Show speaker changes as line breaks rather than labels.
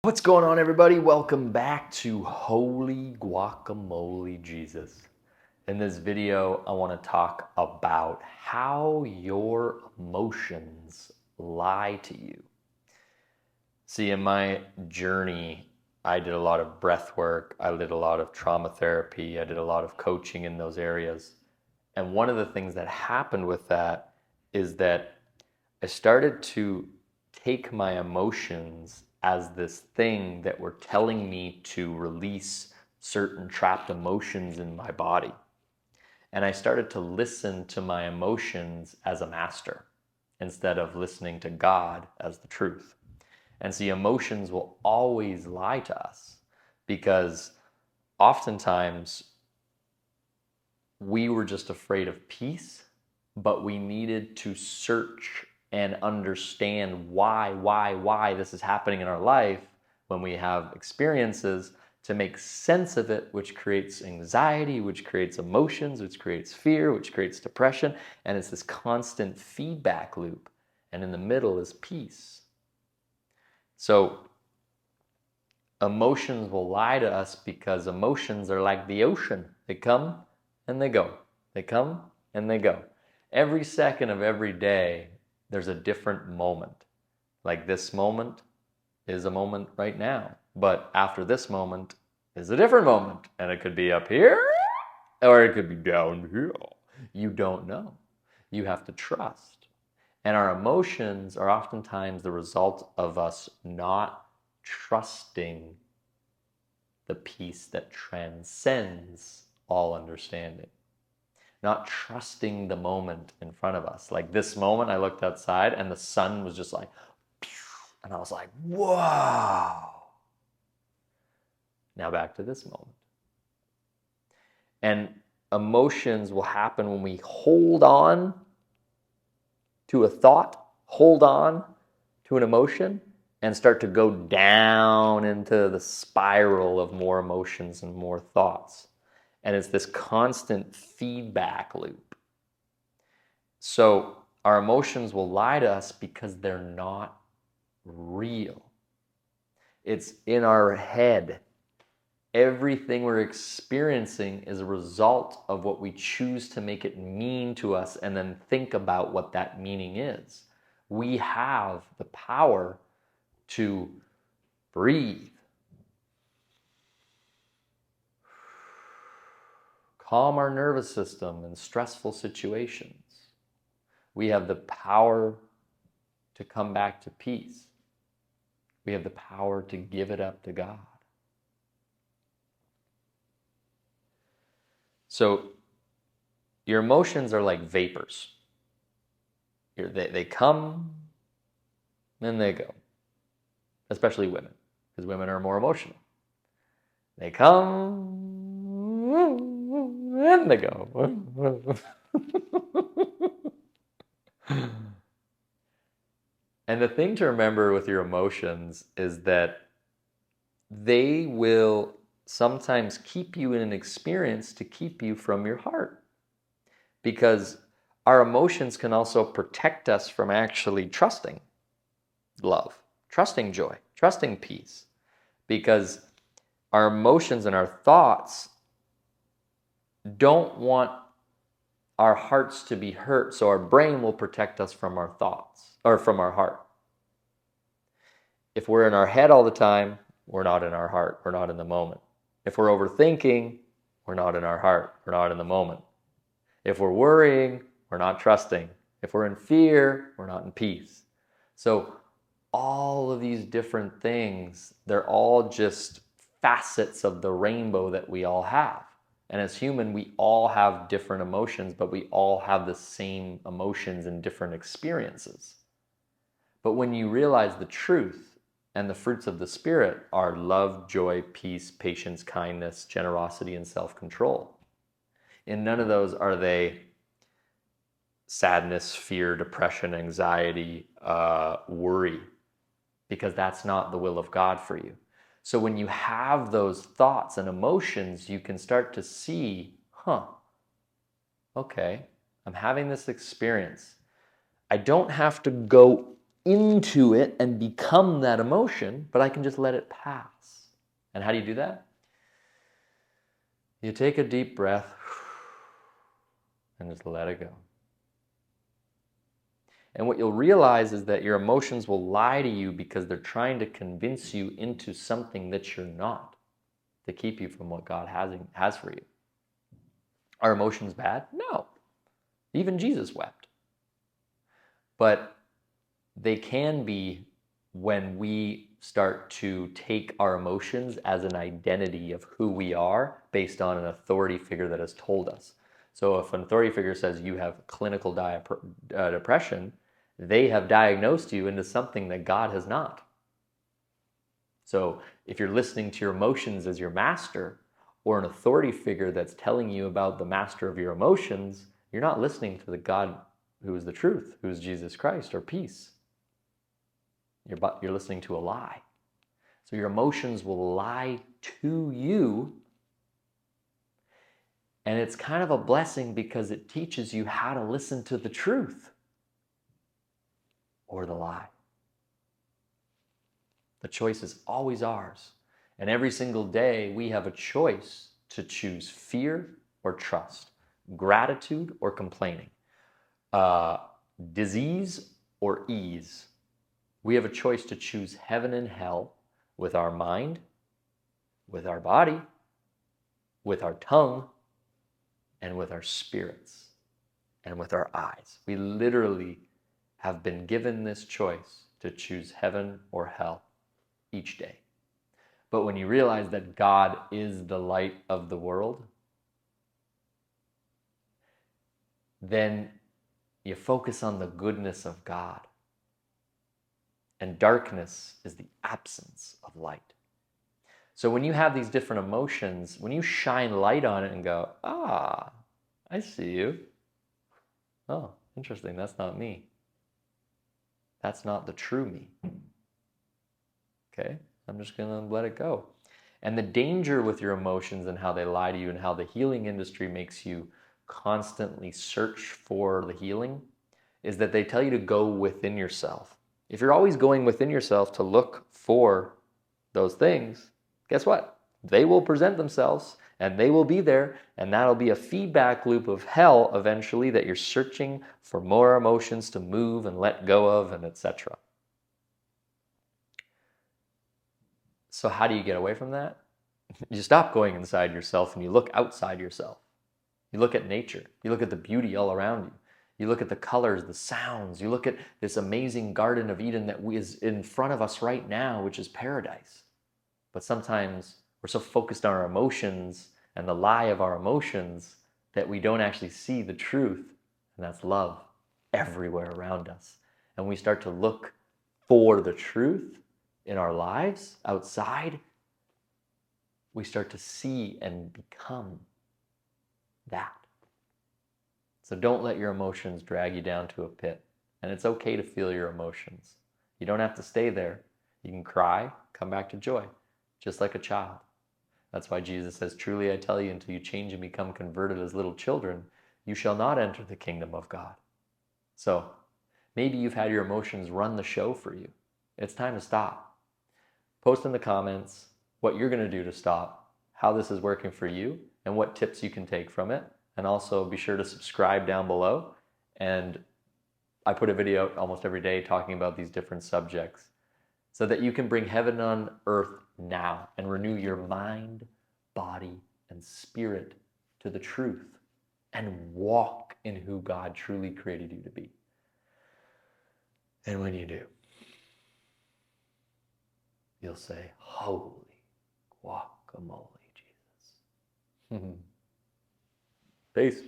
What's going on, everybody? Welcome back to Holy Guacamole Jesus. In this video, I want to talk about how your emotions lie to you. See, in my journey, I did a lot of breath work, I did a lot of trauma therapy, I did a lot of coaching in those areas. And one of the things that happened with that is that I started to take my emotions as this thing that were telling me to release certain trapped emotions in my body. And I started to listen to my emotions as a master instead of listening to God as the truth. And see, emotions will always lie to us because oftentimes we were just afraid of peace, but we needed to search and understand why this is happening in our life when we have experiences to make sense of it, which creates anxiety, which creates emotions, which creates fear, which creates depression. And it's this constant feedback loop. And in the middle is peace. So emotions will lie to us because emotions are like the ocean. They come and they go. They come and they go. Every second of every day, there's a different moment. Like this moment is a moment right now. But after this moment is a different moment. And it could be up here or it could be down here. You don't know. You have to trust. And our emotions are oftentimes the result of us not trusting the peace that transcends all understanding. Not trusting the moment in front of us. Like this moment, I looked outside and the sun was just like, and I was like, whoa. Now back to this moment. And emotions will happen when we hold on to a thought, hold on to an emotion, and start to go down into the spiral of more emotions and more thoughts. And it's this constant feedback loop. So our emotions will lie to us because they're not real. It's in our head. Everything we're experiencing is a result of what we choose to make it mean to us and then think about what that meaning is. We have the power to breathe, calm our nervous system in stressful situations. We have the power to come back to peace. We have the power to give it up to God. So your emotions are like vapors. They come and they go, especially women, because women are more emotional. They come and they go. And the thing to remember with your emotions is that they will sometimes keep you in an experience to keep you from your heart. Because our emotions can also protect us from actually trusting love, trusting joy, trusting peace. Because our emotions and our thoughts don't want our hearts to be hurt, so our brain will protect us from our thoughts, or from our heart. If we're in our head all the time, we're not in our heart, we're not in the moment. If we're overthinking, we're not in our heart, we're not in the moment. If we're worrying, we're not trusting. If we're in fear, we're not in peace. So all of these different things, they're all just facets of the rainbow that we all have. And as human, we all have different emotions, but we all have the same emotions and different experiences. But when you realize the truth and the fruits of the Spirit are love, joy, peace, patience, kindness, generosity, and self-control. In none of those are they sadness, fear, depression, anxiety, worry, because that's not the will of God for you. So when you have those thoughts and emotions, you can start to see, okay, I'm having this experience. I don't have to go into it and become that emotion, but I can just let it pass. And how do you do that? You take a deep breath and just let it go. And what you'll realize is that your emotions will lie to you because they're trying to convince you into something that you're not, to keep you from what God has for you. Are emotions bad? No. Even Jesus wept. But they can be when we start to take our emotions as an identity of who we are based on an authority figure that has told us. So if an authority figure says you have clinical depression, they have diagnosed you into something that God has not. So if you're listening to your emotions as your master, or an authority figure that's telling you about the master of your emotions, you're not listening to the God who is the truth, who is Jesus Christ or peace. You're listening to a lie. So your emotions will lie to you. And it's kind of a blessing because it teaches you how to listen to the truth or the lie. The choice is always ours. And every single day we have a choice to choose fear or trust, gratitude or complaining, disease or ease. We have a choice to choose heaven and hell with our mind, with our body, with our tongue, and with our spirits, and with our eyes. We literally have been given this choice to choose heaven or hell each day. But when you realize that God is the light of the world, then you focus on the goodness of God. And darkness is the absence of light. So when you have these different emotions, when you shine light on it and go, I see you. Oh, interesting, that's not me. That's not the true me. Okay, I'm just gonna let it go. And the danger with your emotions and how they lie to you and how the healing industry makes you constantly search for the healing is that they tell you to go within yourself. If you're always going within yourself to look for those things, guess what? They will present themselves and they will be there, and that'll be a feedback loop of hell eventually that you're searching for more emotions to move and let go of and etc. So how do you get away from that? You stop going inside yourself and you look outside yourself. You look at nature. You look at the beauty all around you. You look at the colors, the sounds. You look at this amazing Garden of Eden that is in front of us right now, which is paradise. But sometimes we're so focused on our emotions and the lie of our emotions that we don't actually see the truth, and that's love everywhere around us. And we start to look for the truth in our lives outside, we start to see and become that. So don't let your emotions drag you down to a pit. And it's okay to feel your emotions. You don't have to stay there. You can cry, come back to joy, just like a child. That's why Jesus says, truly I tell you, until you change and become converted as little children, you shall not enter the kingdom of God. So maybe you've had your emotions run the show for you. It's time to stop. Post in the comments what you're going to do to stop, how this is working for you, and what tips you can take from it. And also be sure to subscribe down below. And I put a video out almost every day talking about these different subjects so that you can bring heaven on earth now and renew your mind, body, and spirit to the truth and walk in who God truly created you to be. And when you do, you'll say, holy guacamole, Jesus. Peace.